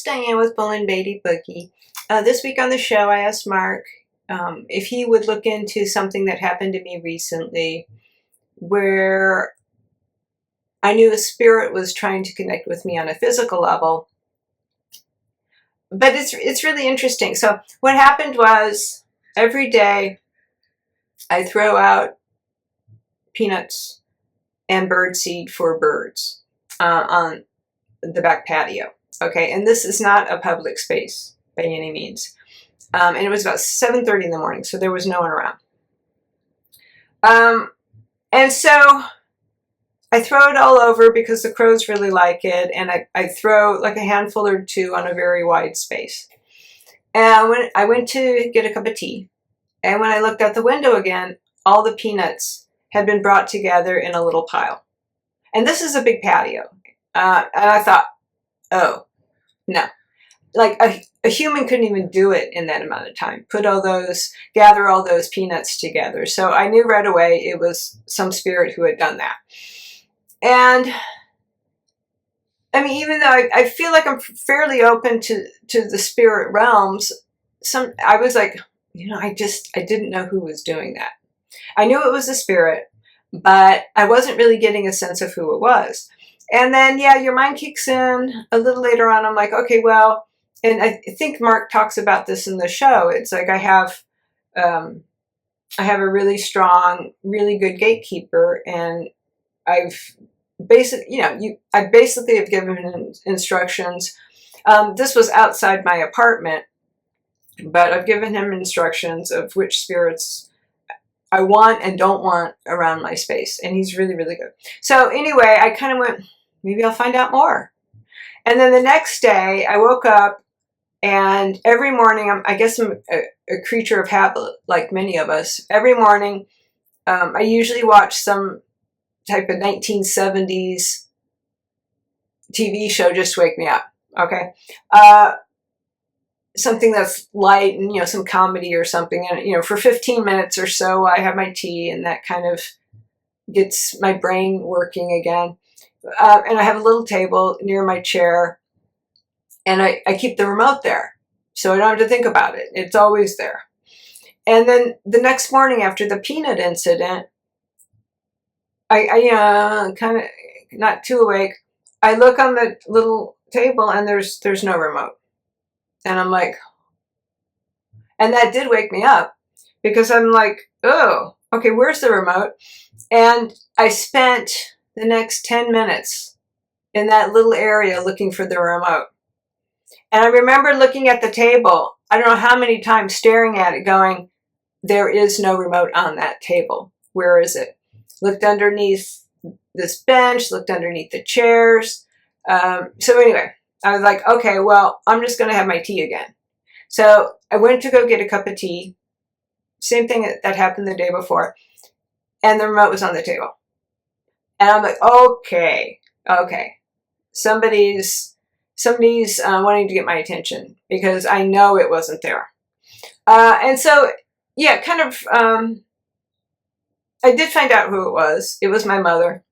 Diane with Bolan-Beaty Boogie. This week on the show, I asked Marc if he would look into something that happened to me recently where I knew a spirit was trying to connect with me on a physical level. But it's really interesting. So what happened was every day I throw out peanuts and birdseed for birds on the back patio. Okay, and this is not a public space by any means. And it was about 7:30 in the morning, so there was no one around. And so I throw it all over because the crows really like it, and I throw like a handful or two on a very wide space. And when I went to get a cup of tea, and when I looked out the window again, all the peanuts had been brought together in a little pile. And this is a big patio. And I thought, oh, no. Like a human couldn't even do it in that amount of time. Gather all those peanuts together. So I knew right away it was some spirit who had done that. And I mean, even though I feel like I'm fairly open to the spirit realms, I was like, I didn't know who was doing that. I knew it was a spirit, but I wasn't really getting a sense of who it was. And then, yeah, your mind kicks in a little later on. I'm like, okay, well, and I think Marc talks about this in the show. It's like I have a really strong, really good gatekeeper, and I basically have given him instructions. This was outside my apartment, but I've given him instructions of which spirits I want and don't want around my space, and he's really, really good. So anyway, I kind of went, maybe I'll find out more. And then the next day, I woke up, and every morning, I guess I'm a creature of habit, like many of us. Every morning, I usually watch some type of 1970s TV show just to wake me up, okay? Something that's light and, some comedy or something. And, for 15 minutes or so, I have my tea, and that kind of gets my brain working again. And I have a little table near my chair, and I keep the remote there, so I don't have to think about it. It's always there. And then the next morning after the peanut incident, I kind of not too awake. I look on the little table, and there's no remote. And I'm like, and that did wake me up, because I'm like, oh, okay, where's the remote? And I spent the next 10 minutes in that little area looking for the remote. And I remember looking at the table, I don't know how many times, staring at it going, there is no remote on that table. Where is it? Looked underneath this bench, looked underneath the chairs. So anyway, I was like, okay, well, I'm just going to have my tea again. So I went to go get a cup of tea. Same thing that happened the day before. And the remote was on the table. And I'm like, okay. Somebody's wanting to get my attention, because I know it wasn't there. And so, yeah, kind of, I did find out who it was. It was my mother.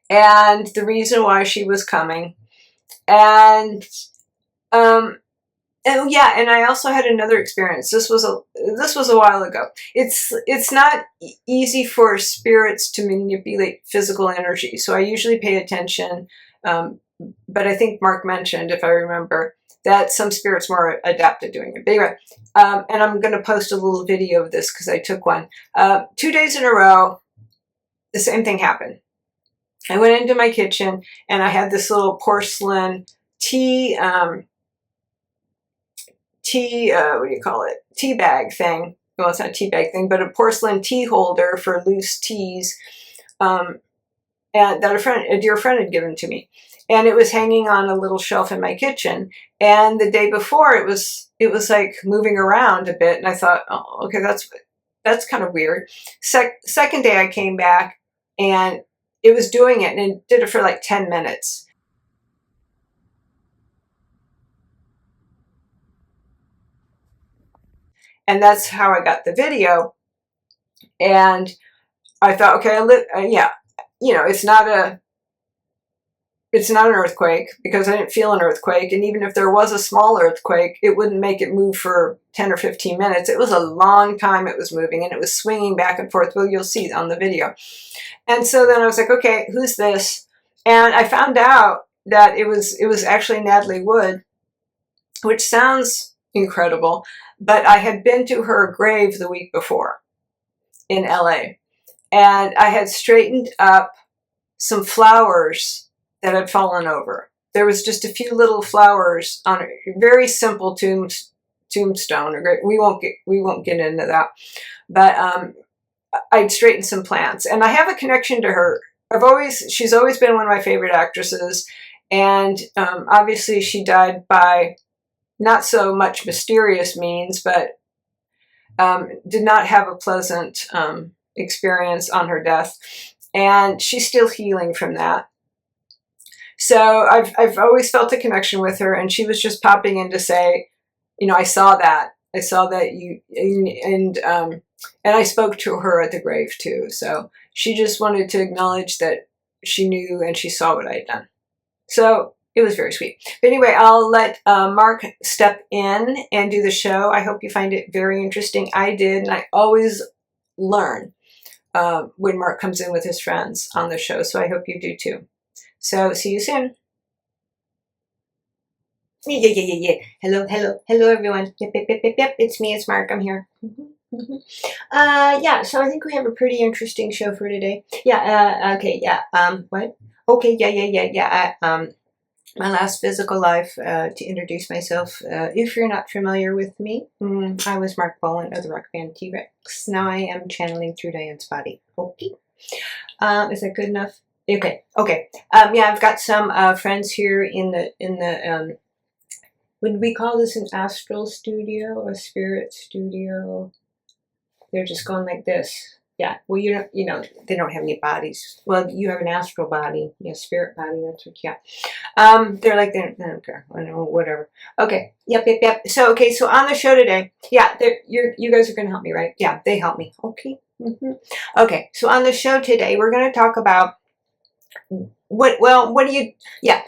And the reason why she was coming. And yeah, and I also had another experience. This was a while ago. It's not easy for spirits to manipulate physical energy, so I usually pay attention. But I think Marc mentioned, if I remember, that some spirits more adept at doing it. But anyway, and I'm going to post a little video of this because I took one. 2 days in a row, the same thing happened. I went into my kitchen, and I had this little porcelain tea bag thing. Well, it's not a tea bag thing, but a porcelain tea holder for loose teas, and that a dear friend had given to me. And it was hanging on a little shelf in my kitchen. And the day before, it was like moving around a bit, and I thought, oh, okay, that's kind of weird. Second day I came back, and it was doing it, and it did it for like 10 minutes. And that's how I got the video. And I thought, okay, yeah, it's not it's not an earthquake because I didn't feel an earthquake. And even if there was a small earthquake, it wouldn't make it move for 10 or 15 minutes. It was a long time it was moving, and it was swinging back and forth. Well, you'll see on the video. And so then I was like, okay, who's this? And I found out that it was actually Natalie Wood, which sounds incredible, but I had been to her grave the week before in LA, and I had straightened up some flowers that had fallen over. There was just a few little flowers on a very simple tombstone. We won't get into that, but I'd straightened some plants, and I have a connection to her. She's always been one of my favorite actresses, and obviously she died by not so much mysterious means, but did not have a pleasant experience on her death, and she's still healing from that. So I've always felt a connection with her, and she was just popping in to say, you know, I saw that you, and I spoke to her at the grave too. So she just wanted to acknowledge that she knew and she saw what I had done. So it was very sweet. But anyway, I'll let Marc step in and do the show. I hope you find it very interesting. I did, and I always learn when Marc comes in with his friends on the show. So I hope you do too. So see you soon. Yeah. Hello, everyone. Yep. It's me, it's Marc. I'm here. Yeah, so I think we have a pretty interesting show for today. Yeah, okay, yeah, what? Okay, yeah, my last physical life, to introduce myself, if you're not familiar with me, I was Marc Bolan of the rock band T-Rex. Now I am channeling through Diane's body. Okay. Is that good enough? Okay. Yeah, I've got some friends here in the would we call this an astral studio, a spirit studio? They're just going like this. Yeah. Well, you know, they don't have any bodies. Well, you have an astral body, yeah, spirit body. That's what. Yeah. They're like they don't care. I don't know, whatever. Okay. Yep. So okay. So on the show today, yeah, you guys are gonna help me, right? Yeah, they help me. Okay. Okay. So on the show today, we're gonna talk about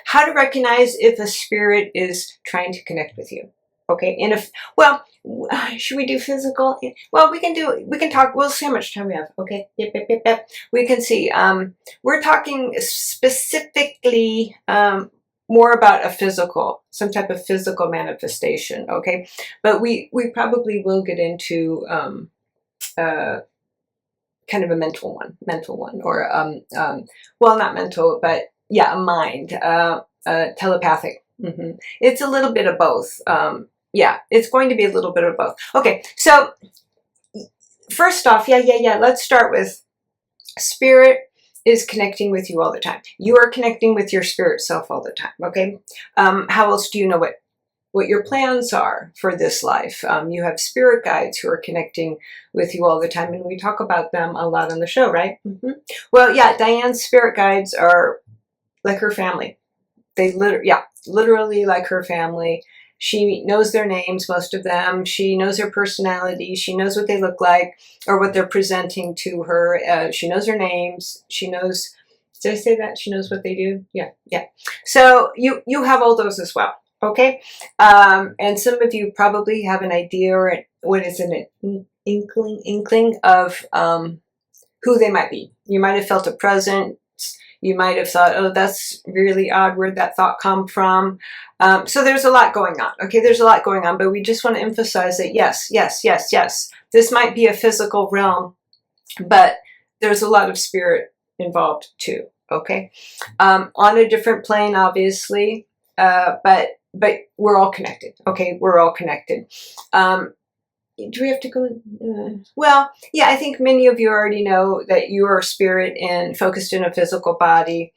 how to recognize if a spirit is trying to connect with you. Okay, and should we do physical? Well, we can talk, we'll see how much time we have. Okay, yep. We can see. We're talking specifically more about some type of physical manifestation, okay? But we probably will get into kind of a mental one, or well, not mental, but yeah, a mind, telepathic. It's a little bit of both. Yeah, it's going to be a little bit of both. Okay, so first off, yeah, let's start with spirit is connecting with you all the time. You are connecting with your spirit self all the time, okay? How else do you know what your plans are for this life? You have spirit guides who are connecting with you all the time, and we talk about them a lot on the show, right? Well, yeah, Diane's spirit guides are like her family. They literally like her family. She knows their names, most of them. She knows their personality. She knows what they look like or what they're presenting to her. She knows their names. She knows, did I say that? She knows what they do? Yeah. So you have all those as well. Okay, and some of you probably have an idea, or what is it, an inkling of who they might be. You might have felt a presence. You might have thought, oh, that's really odd. Where'd that thought come from? So there's a lot going on. Okay, there's a lot going on, but we just want to emphasize that yes. This might be a physical realm, but there's a lot of spirit involved too. Okay, on a different plane, obviously, but we're all connected. Okay, we're all connected. Do we have to go? Well, yeah, I think many of you already know that you are spirit and focused in a physical body,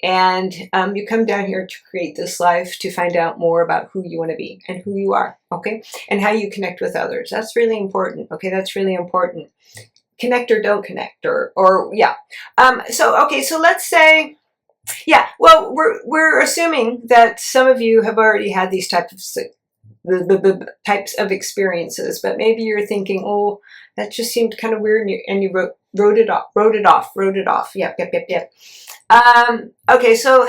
and you come down here to create this life to find out more about who you want to be and who you are, okay, and how you connect with others. That's really important. Okay, that's really important. Connect or don't connect, or yeah. So let's say. Yeah, well, we're assuming that some of you have already had these types of experiences, but maybe you're thinking, oh, that just seemed kind of weird, and you wrote it off. Yep. Okay, so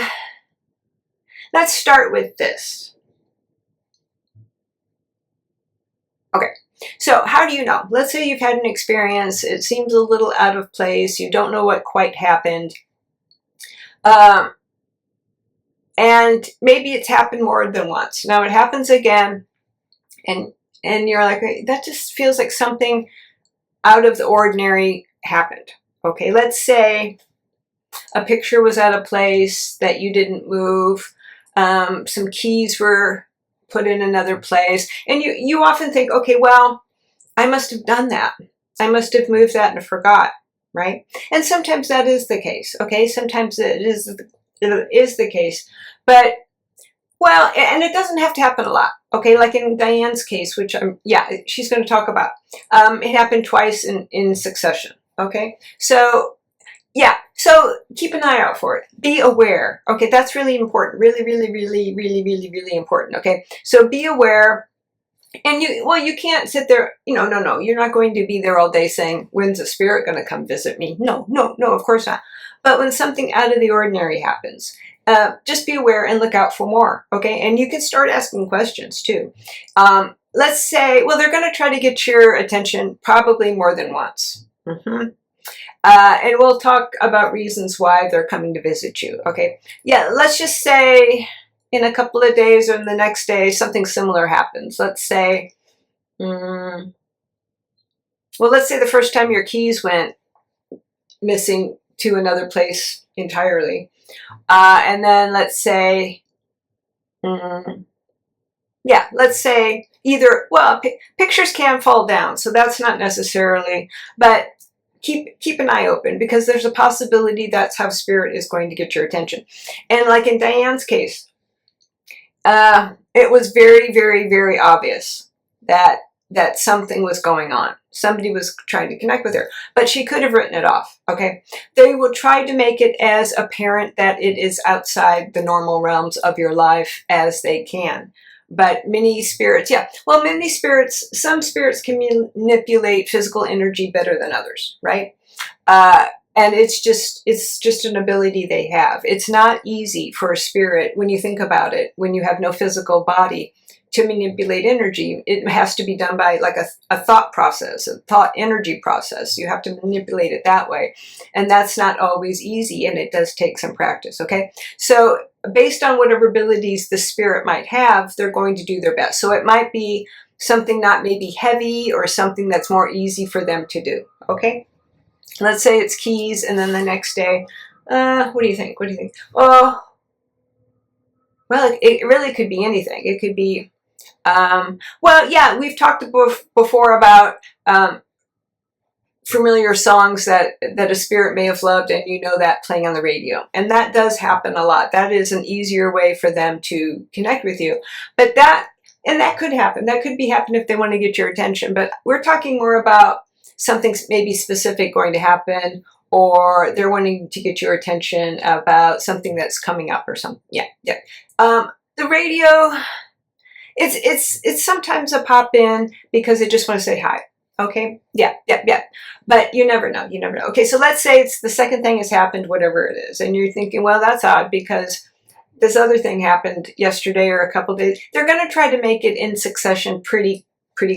let's start with this. Okay, so how do you know? Let's say you've had an experience, it seems a little out of place, you don't know what quite happened, and maybe it's happened more than once. Now it happens again, and you're like, that just feels like something out of the ordinary happened. Okay, let's say a picture was at a place that you didn't move, some keys were put in another place, and you often think, okay, well, I must have done that. I must have moved that and forgot, right? And sometimes that is the case, okay? Sometimes it is the case, but, well, and it doesn't have to happen a lot, okay? Like in Diane's case, which she's going to talk about. It happened twice in succession, okay? So, yeah, so keep an eye out for it. Be aware, okay? That's really important, really, really, really, really, really, really important, okay? So be aware, and you can't sit there, no, you're not going to be there all day saying, when's a spirit going to come visit me? No, of course not. But when something out of the ordinary happens, just be aware and look out for more, okay? And you can start asking questions too. Let's say, well, they're going to try to get your attention probably more than once. And we'll talk about reasons why they're coming to visit you, okay? Yeah, let's just say in a couple of days or in the next day, something similar happens. Let's say, well, let's say the first time your keys went missing to another place entirely. And then let's say, let's say either, well, pictures can fall down, so that's not necessarily, but keep an eye open, because there's a possibility that's how spirit is going to get your attention. And like in Diane's case, it was very, very, very obvious that something was going on. Somebody was trying to connect with her, but she could have written it off, okay? They will try to make it as apparent that it is outside the normal realms of your life as they can. But many spirits, some spirits can manipulate physical energy better than others, right? And it's just an ability they have. It's not easy for a spirit, when you think about it, when you have no physical body, to manipulate energy. It has to be done by like a thought process, a thought energy process. You have to manipulate it that way. And that's not always easy, and it does take some practice, okay? So based on whatever abilities the spirit might have, they're going to do their best. So it might be something not maybe heavy, or something that's more easy for them to do, okay? Let's say it's keys, and then the next day, what do you think? What do you think? Oh, well, it really could be anything. It could be, well, yeah, we've talked before about familiar songs that a spirit may have loved, and you know that playing on the radio. And that does happen a lot. That is an easier way for them to connect with you. But that could happen. That could be happen if they want to get your attention. But we're talking more about something maybe specific going to happen, or they're wanting to get your attention about something that's coming up or something. Yeah. The radio, it's sometimes a pop in because they just want to say hi. Okay. Yeah. But you never know. Okay. So let's say it's the second thing has happened, whatever it is. And you're thinking, well, that's odd because this other thing happened yesterday or a couple days. They're going to try to make it in succession pretty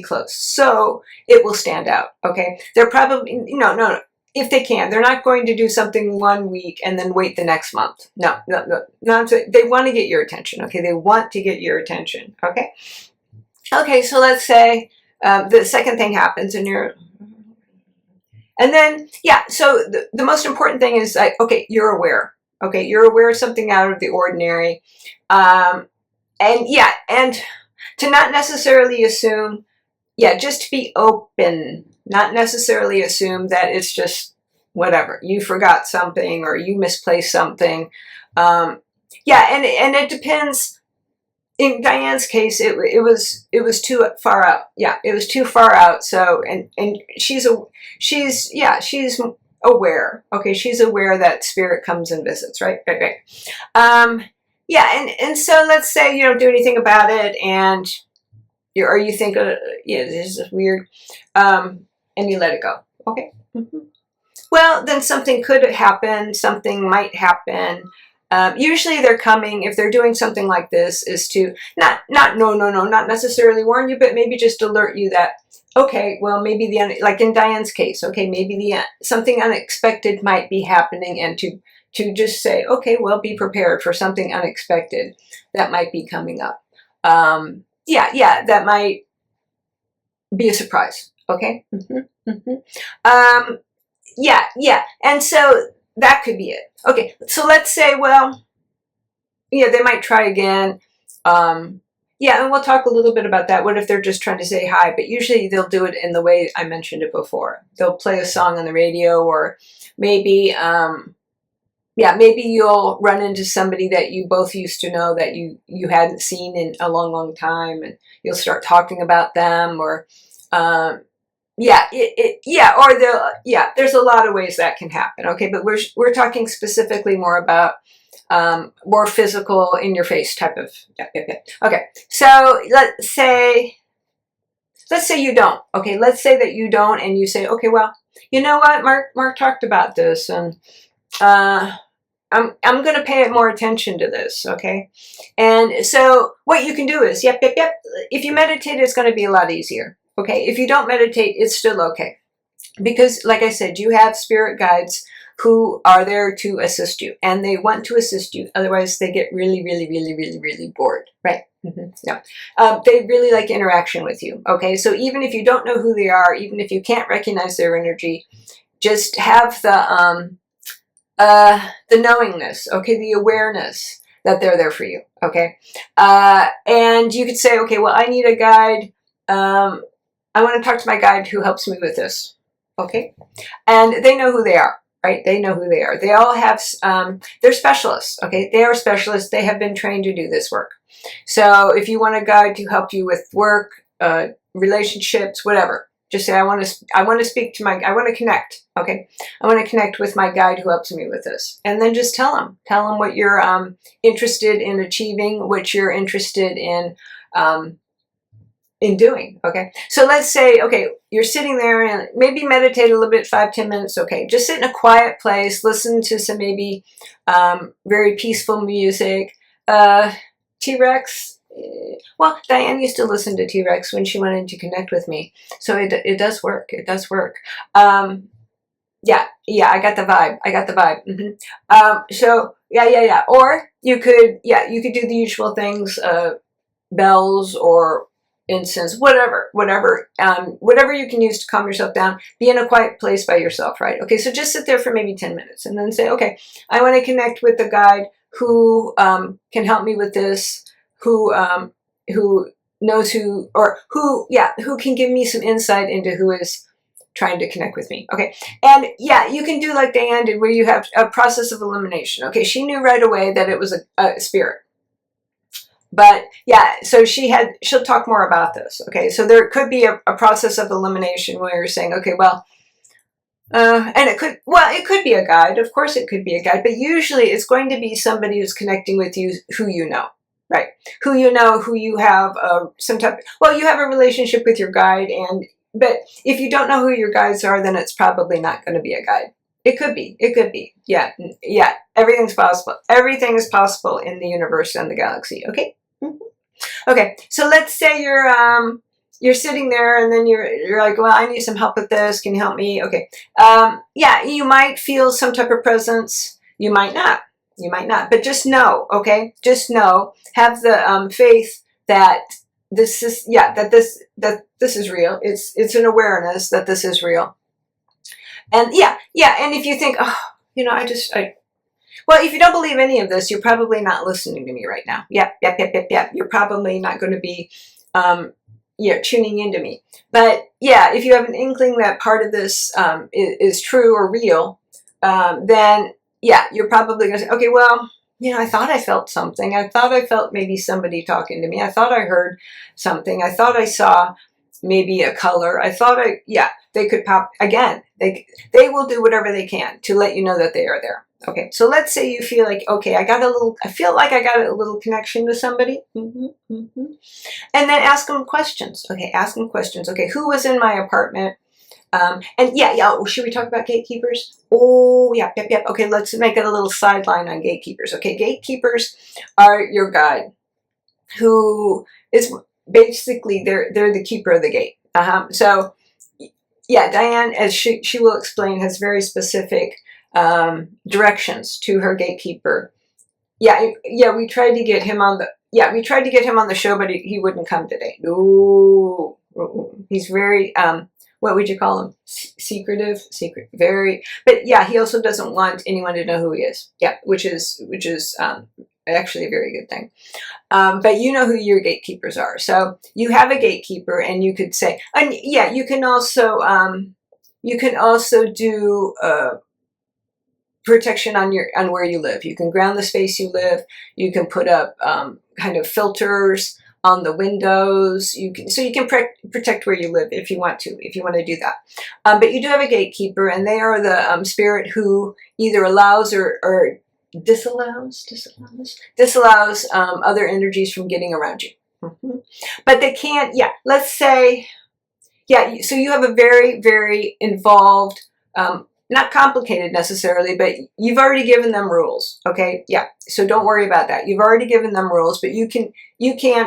close. So it will stand out. Okay. They're probably, no. If they can, they're not going to do something 1 week and then wait the next month. No. They want to get your attention. Okay. They want to get your attention. Okay. Okay. So let's say, the second thing happens, and then, so the most important thing is like, okay, you're aware. Okay, you're aware of something out of the ordinary. And to not necessarily assume, just to be open, not necessarily assume that it's just whatever. You forgot something or you misplaced something. And it depends. In Diane's case, it was too far out. Yeah, it was too far out. So and she's aware. Okay, she's aware that spirit comes and visits. Right. And so let's say you don't do anything about it, and you think, this is weird, and you let it go. Okay. Well, then something could happen. Something might happen. Usually they're coming, if they're doing something like this, is to not necessarily warn you, but maybe just alert you that, okay, well, maybe like in Diane's case, okay, maybe something unexpected might be happening, and to just say, okay, well, be prepared for something unexpected that might be coming up. Yeah, that might be a surprise. Okay. Yeah, and so that could be it. Okay, so let's say, well, yeah, they might try again. Yeah, and we'll talk a little bit about that. What if they're just trying to say hi? But usually they'll do it in the way I mentioned it before. They'll play a song on the radio, or maybe, maybe you'll run into somebody that you both used to know that you hadn't seen in a long time, and you'll start talking about them, or there's a lot of ways that can happen. Okay, but we're talking specifically more about more physical, in your face type of. Okay, so let's say you don't. Okay, let's say that you don't, and you say, okay, well, you know what, Mark talked about this, and I'm going to pay more attention to this. Okay, and so what you can do is, if you meditate, it's going to be a lot easier. Okay, if you don't meditate, it's still okay. Because, like I said, you have spirit guides who are there to assist you. And they want to assist you. Otherwise, they get really bored. Right? Yeah. They really like interaction with you. Okay, so even if you don't know who they are, even if you can't recognize their energy, just have the knowingness, okay, the awareness that they're there for you. Okay, and you could say, okay, well, I need a guide. I want to talk to my guide who helps me with this. Okay, and they know who they are, right? They know who they are. They all have, they're specialists. Okay, they are specialists. They have been trained to do this work. So if you want a guide to help you with work, relationships, whatever, just say, I want to speak to I want to connect. Okay, I want to connect with my guide who helps me with this, and then just tell them what you're interested in achieving, what you're interested in doing. Okay, so let's say, okay, you're sitting there and maybe meditate a little bit, 5-10 minutes. Okay, just sit in a quiet place, listen to some maybe very peaceful music. T-Rex. Well, Diane used to listen to T-Rex when she wanted to connect with me, so it does work. It does work. Yeah, I got the vibe. So yeah. Or you could do the usual things, bells or incense, whatever you can use to calm yourself down. Be in a quiet place by yourself, right? Okay, so just sit there for maybe 10 minutes and then say, okay, I want to connect with the guide who can help me with this, who knows who can give me some insight into who is trying to connect with me. Okay, and yeah, you can do like Diane did, where you have a process of elimination. Okay, she knew right away that it was a spirit. But yeah, so she'll talk more about this. Okay, so there could be a process of elimination where you're saying, okay, well, and it could be a guide. Of course it could be a guide, but usually it's going to be somebody who's connecting with you who you know, right? Who you know, who you have you have a relationship with your guide, but if you don't know who your guides are, then it's probably not going to be a guide. It could be. Yeah. Everything's possible. Everything is possible in the universe and the galaxy. Okay. Okay. So let's say you're sitting there, and then you're like, well, I need some help with this. Can you help me? Okay. Yeah. You might feel some type of presence. You might not. But just know. Okay. Just know. Have the faith that this is that this is real. It's an awareness that this is real. And and if you think, oh, well, if you don't believe any of this, you're probably not listening to me right now. Yep. You're probably not going to be, tuning into me. But yeah, if you have an inkling that part of this is true or real, then you're probably going to say, okay, well, I thought I felt something. I thought I felt maybe somebody talking to me. I thought I heard something. I thought I saw maybe a color. I thought they could pop again. They will do whatever they can to let you know that they are there. Okay, so let's say you feel like, okay, I feel like I got a little connection with somebody. And then ask them questions. Okay, ask them questions. Okay, who was in my apartment? And yeah, should we talk about gatekeepers? Oh, yeah, yep. Okay, let's make it a little sideline on gatekeepers. Okay, gatekeepers are your guide, who is basically, they're the keeper of the gate. So, yeah, Diane, as she will explain, has very specific directions to her gatekeeper. Yeah, we tried to get him on the show, but he wouldn't come today. No, he's very what would you call him? Secretive, very. But yeah, he also doesn't want anyone to know who he is. Yeah, which is actually a very good thing. But you know who your gatekeepers are. So you have a gatekeeper, and you could say, and yeah, you can also do protection on where you live. You can ground the space you live. You can put up kind of filters on the windows. You can protect where you live if you want to do that. But you do have a gatekeeper, and they are the spirit who either allows or disallows other energies from getting around you. But they can't. Yeah, let's say. Yeah, so you have a very, very involved, not complicated necessarily, but you've already given them rules. Okay, yeah. So don't worry about that. You've already given them rules, but you can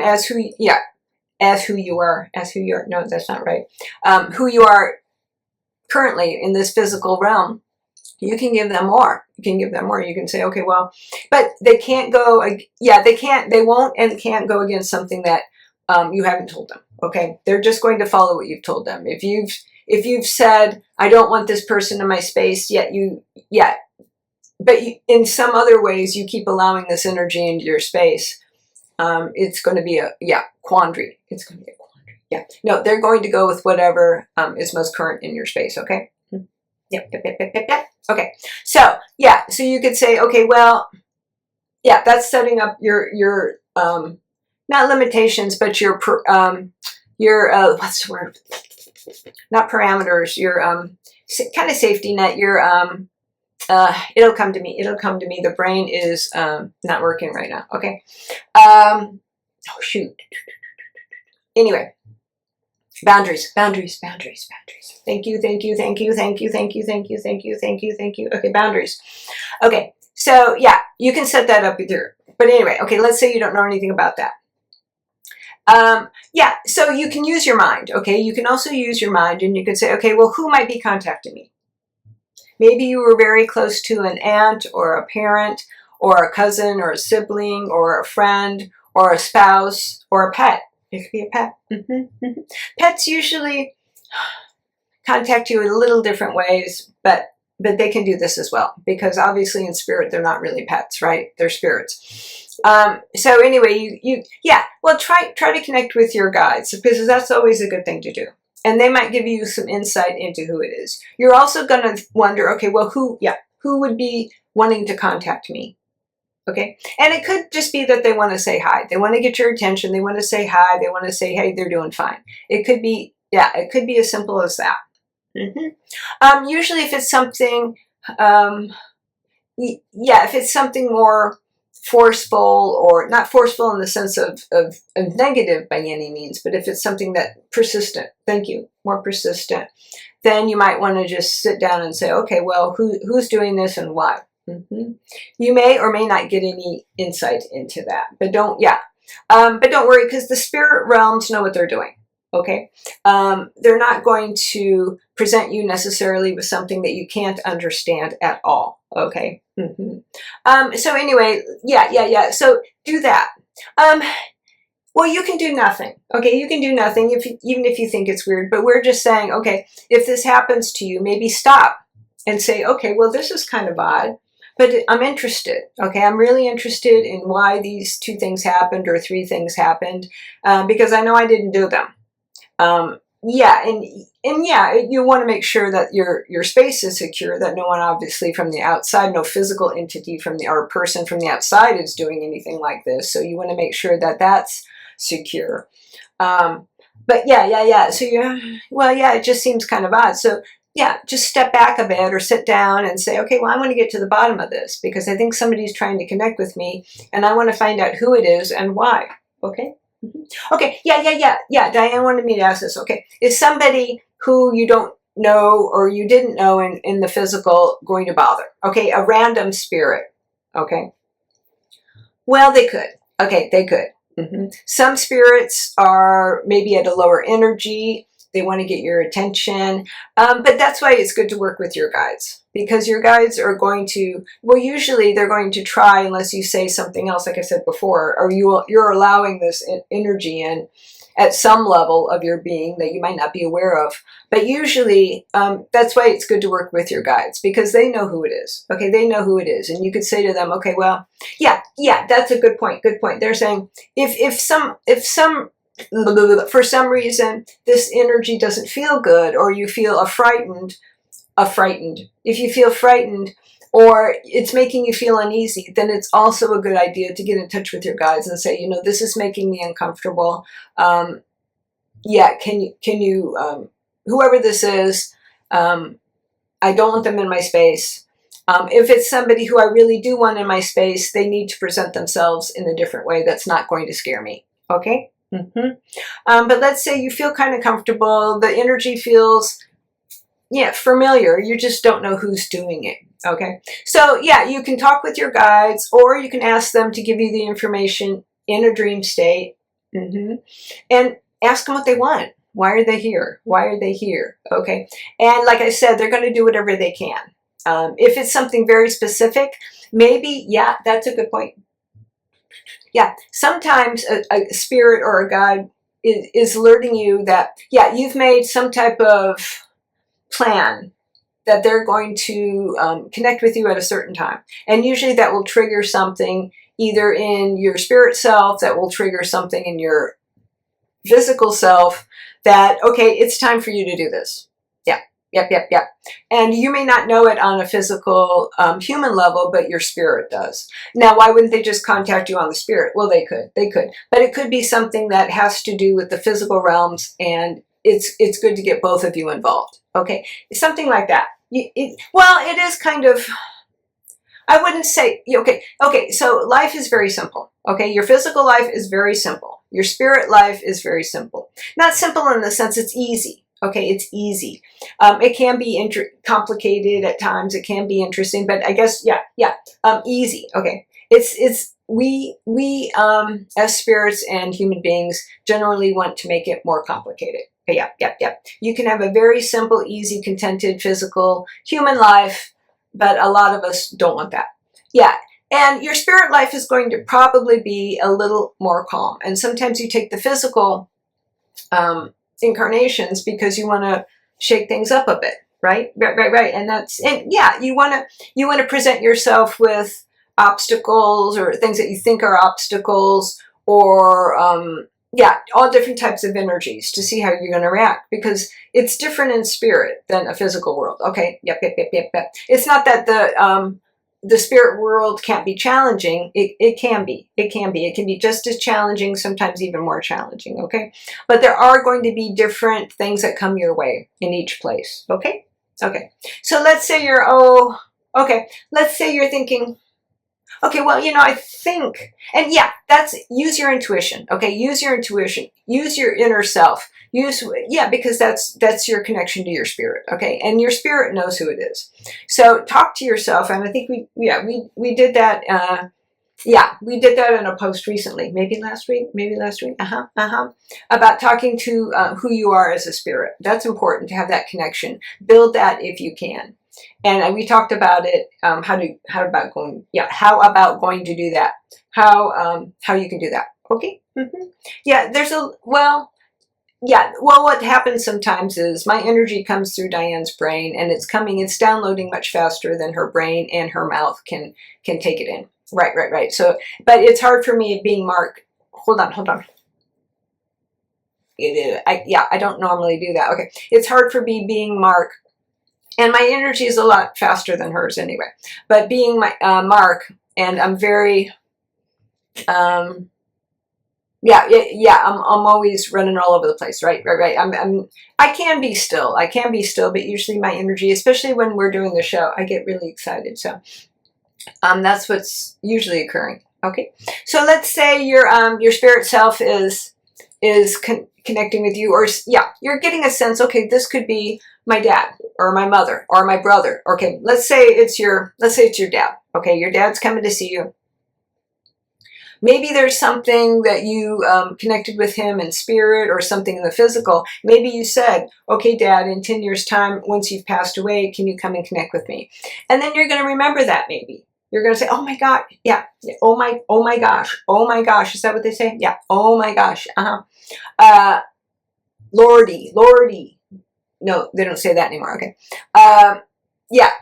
as who you are. No, that's not right. Who you are currently in this physical realm. You can give them more. You can say, okay, well, but they can't go. They won't and can't go against something that you haven't told them. Okay, they're just going to follow what you've told them. If you've said, I don't want this person in my space, but in some other ways you keep allowing this energy into your space, it's going to be a quandary. It's going to be a quandary. Yeah, no, they're going to go with whatever is most current in your space. Okay. Yep. Okay. So so you could say, okay, well, yeah, that's setting up your not limitations, but your what's the word? Not parameters. Your kind of safety net. Your it'll come to me. The brain is not working right now. Okay. Oh shoot. Anyway. Boundaries. Thank you. Okay, boundaries. Okay, so yeah, you can set that up either. But anyway, okay, let's say you don't know anything about that. So you can use your mind. Okay, you can also use your mind, and you can say, okay, well, who might be contacting me? Maybe you were very close to an aunt or a parent or a cousin or a sibling or a friend or a spouse or a pet. It could be a pet. Pets usually contact you in a little different ways, but they can do this as well, because obviously in spirit they're not really pets, right? They're spirits. So anyway, try to connect with your guides, because that's always a good thing to do, and they might give you some insight into who it is. You're also going to wonder, okay, well, who would be wanting to contact me? Okay, and it could just be that they want to say hi. They want to get your attention. They want to say hi. They want to say, hey, they're doing fine. It could be as simple as that. Usually, if it's something, if it's something more forceful, or not forceful in the sense of negative by any means, but if it's something that persistent, more persistent, then you might want to just sit down and say, okay, well, who's doing this and why? You may or may not get any insight into that, but don't worry, because the spirit realms know what they're doing. Okay, they're not going to present you necessarily with something that you can't understand at all. Okay. So anyway, so do that. Well, you can do nothing. Okay, you can do nothing even if you think it's weird. But we're just saying, okay, if this happens to you, maybe stop and say, okay, well, this is kind of odd, but I'm interested. Okay, I'm really interested in why these 2 things happened or 3 things happened, because I know I didn't do them. You want to make sure that your space is secure, that no one obviously from the outside, no physical entity or person from the outside is doing anything like this. So you want to make sure that that's secure. So it just seems kind of odd. So just step back a bit or sit down and say, okay, well, I want to get to the bottom of this, because I think somebody's trying to connect with me, and I want to find out who it is and why. Okay. Okay, Diane wanted me to ask this. Okay, is somebody who you don't know or you didn't know in the physical going to bother. Okay, a random spirit. Okay. Well, they could. Okay, they could. Some spirits are maybe at a lower energy. They want to get your attention. But that's why it's good to work with your guides, because your guides are going to, well, usually they're going to try, unless you say something else, like I said before, or you're allowing this energy in at some level of your being that you might not be aware of. But usually that's why it's good to work with your guides, because they know who it is. Okay, they know who it is. And you could say to them, okay, well, yeah, that's a good point. Good point. They're saying if for some reason this energy doesn't feel good, or you feel if you feel frightened, or it's making you feel uneasy, then it's also a good idea to get in touch with your guides and say, this is making me uncomfortable. Yeah, can you whoever this is, I don't want them in my space. If it's somebody who I really do want in my space, they need to present themselves in a different way that's not going to scare me. Okay? But let's say you feel kind of comfortable. The energy feels, familiar. You just don't know who's doing it. Okay? So, yeah, you can talk with your guides, or you can ask them to give you the information in a dream state. And ask them what they want. Why are they here? Why are they here? Okay? And like I said, they're going to do whatever they can. If it's something very specific, maybe, that's a good point. Yeah, sometimes a spirit or a guide is alerting you that, you've made some type of plan that they're going to connect with you at a certain time. And usually that will trigger something either in your spirit self, that will trigger something in your physical self, that, okay, it's time for you to do this. Yep. And you may not know it on a physical human level, but your spirit does. Now, why wouldn't they just contact you on the spirit? Well, they could. But it could be something that has to do with the physical realms, and it's good to get both of you involved. Okay? Something like that. It is kind of, I wouldn't say, okay, so life is very simple. Okay? Your physical life is very simple. Your spirit life is very simple. Not simple in the sense it's easy. Okay, it's easy. It can be complicated at times. It can be interesting, but I guess, easy. Okay, we as spirits and human beings generally want to make it more complicated. Yeah. You can have a very simple, easy, contented, physical, human life, but a lot of us don't want that. Yeah. And your spirit life is going to probably be a little more calm. And sometimes you take the physical incarnations because you want to shake things up a bit, right? Right. And you want to present yourself with obstacles or things that you think are obstacles, or all different types of energies to see how you're going to react, because it's different in spirit than a physical world. Okay. Yep. It's not that the spirit world can't be challenging. It can be. It can be just as challenging, sometimes even more challenging. Okay. But there are going to be different things that come your way in each place. Okay. So let's say let's say you're thinking, okay, well, I think, and use your intuition. Okay. Use your intuition, use your inner self, because that's your connection to your spirit. Okay. And your spirit knows who it is. So talk to yourself. And I think we did that. We did that in a post recently, maybe last week, about talking to who you are as a spirit. That's important to have that connection. Build that if you can. And we talked about it. How about going to do that? How you can do that? Okay. What happens sometimes is my energy comes through Diane's brain, and it's downloading much faster than her brain and her mouth can take it in. Right. So, but it's hard for me being Marc. Hold on. I don't normally do that. Okay. It's hard for me being Marc. And my energy is a lot faster than hers anyway. But being my Marc, and I'm very, I'm always running all over the place, right. I can be still, but usually my energy, especially when we're doing the show, I get really excited. So, that's what's usually occurring. Okay. So let's say your spirit self is connecting with you, or you're getting a sense, okay, this could be my dad or my mother or my brother. Okay, let's say it's your dad. Okay, your dad's coming to see you. Maybe there's something that you connected with him in spirit or something in the physical. Maybe you said, okay, Dad, in 10 years' time, once you've passed away, can you come and connect with me? And then you're going to remember that maybe. You're going to say, oh my God, yeah, oh my gosh. Is that what they say? Yeah, oh my gosh, Lordy. No, they don't say that anymore, okay. Yeah,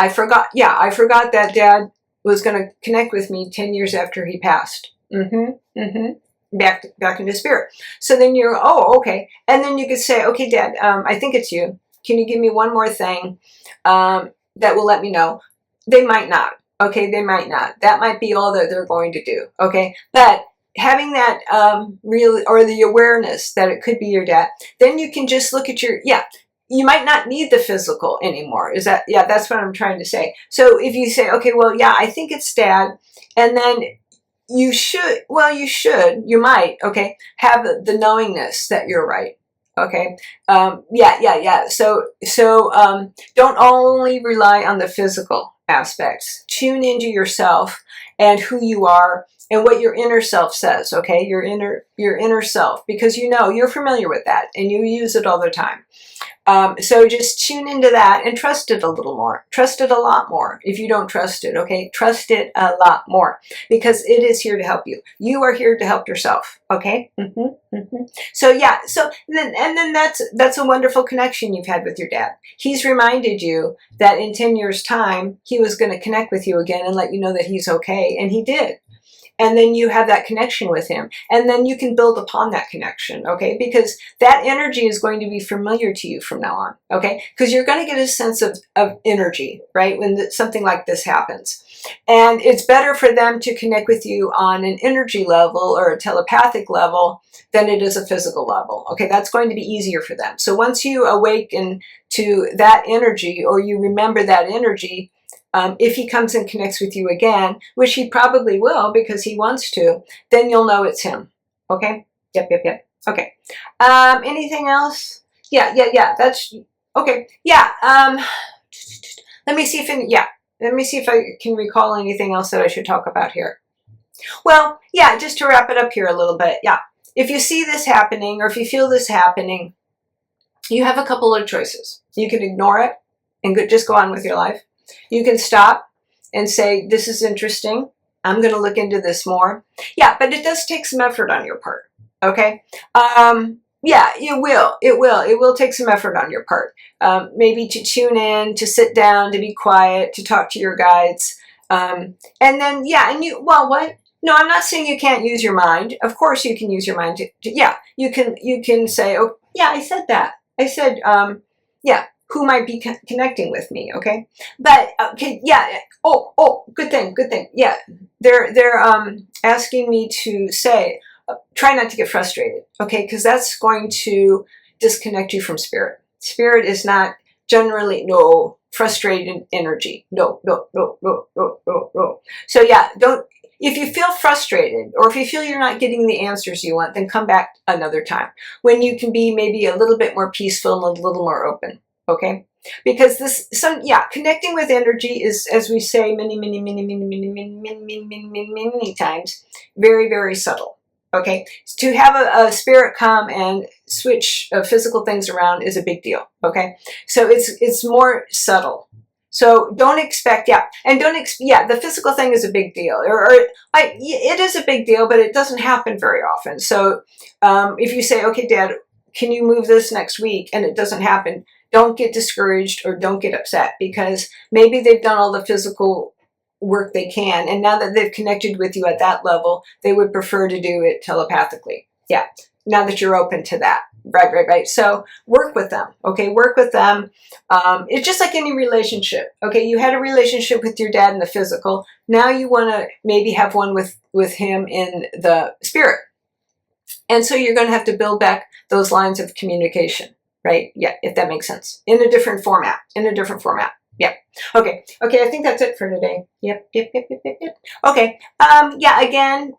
I forgot that Dad was going to connect with me 10 years after he passed. Back into spirit. So then you're, oh, okay. And then you could say, okay, Dad, I think it's you. Can you give me one more thing that will let me know? They might not. Okay, they might not. That might be all that they're going to do. Okay, but having that real, or the awareness that it could be your dad, then you can just look at your, you might not need the physical anymore. Is that, that's what I'm trying to say. So if you say, okay, well, I think it's Dad, and then you might, okay, have the knowingness that you're right. Okay. So don't only rely on the physical aspects. Tune into yourself and who you are and what your inner self says. Okay. Your inner self, because you're familiar with that and you use it all the time. So just tune into that and trust it a little more. Trust it a lot more if you don't trust it, okay? Trust it a lot more because it is here to help you. You are here to help yourself, okay? So then that's a wonderful connection you've had with your dad. He's reminded you that in 10 years' time, he was going to connect with you again and let you know that he's okay, and he did. And then you have that connection with him. And then you can build upon that connection, okay? Because that energy is going to be familiar to you from now on, okay? Because you're going to get a sense of energy, right? When something like this happens. And it's better for them to connect with you on an energy level or a telepathic level than it is a physical level, okay? That's going to be easier for them. So once you awaken to that energy, or you remember that energy, if he comes and connects with you again, which he probably will because he wants to, then you'll know it's him. Okay? Yep. Okay. Anything else? Yeah. That's okay. Yeah. Let me see if I can recall anything else that I should talk about here. Well, just to wrap it up here a little bit. Yeah. If you see this happening, or if you feel this happening, you have a couple of choices. You can ignore it and just go on with your life. You can stop and say, this is interesting. I'm going to look into this more. But it does take some effort on your part. Okay. It will take some effort on your part. Maybe to tune in, to sit down, to be quiet, to talk to your guides. And then, what? No, I'm not saying you can't use your mind. Of course you can use your mind. You can say, oh, I said that. I said, who might be connecting with me, okay? But, okay, good thing. Yeah, they're asking me to say, try not to get frustrated, okay? Because that's going to disconnect you from spirit. Spirit is not generally, frustrated energy. No. So if you feel frustrated, or if you feel you're not getting the answers you want, then come back another time when you can be maybe a little bit more peaceful and a little more open. Okay, because connecting with energy is, as we say many times, very, very subtle. Okay, to have a spirit come and switch physical things around is a big deal. Okay, so it's more subtle. So don't expect, the physical thing is a big deal, it is a big deal, but it doesn't happen very often. So if you say, okay, Dad, can you move this next week, and it doesn't happen, don't get discouraged or don't get upset, because maybe they've done all the physical work they can, and now that they've connected with you at that level, they would prefer to do it telepathically. Now that you're open to that. Right. So work with them, okay? Work with them. It's just like any relationship, okay? You had a relationship with your dad in the physical. Now you want to maybe have one with him in the spirit. And so you're going to have to build back those lines of communication. Right? Yeah, if that makes sense. In a different format. Yeah. Okay. I think that's it for today. Yep. Okay. Again,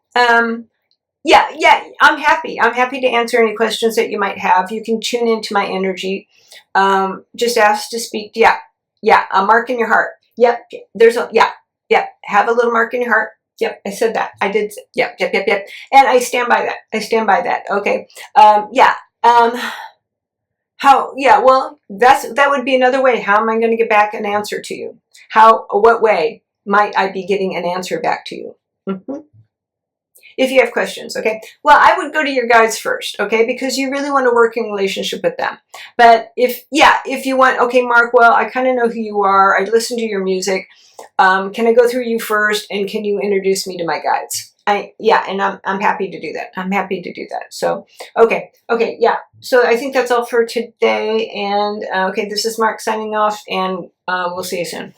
yeah, I'm happy. I'm happy to answer any questions that you might have. You can tune into my energy. Just ask to speak. Yeah, yeah, a mark in your heart. Yep, there's a, yeah, yeah, have a little mark in your heart. Yep, I said that. I did. Yep, yep, yep, yep. And I stand by that. I stand by that. Okay. Yeah. How, yeah, well, that would be another way. How am I going to get back an answer to you? What way might I be getting an answer back to you? Mm-hmm. If you have questions, okay? Well, I would go to your guides first, okay? Because you really want a working relationship with them. But if you want, okay, Mark, well, I kind of know who you are. I listen to your music. Can I go through you first, and can you introduce me to my guides? Yeah, and I'm happy to do that. I'm happy to do that. So, okay, yeah. So I think that's all for today. And okay, this is Mark signing off, and we'll see you soon.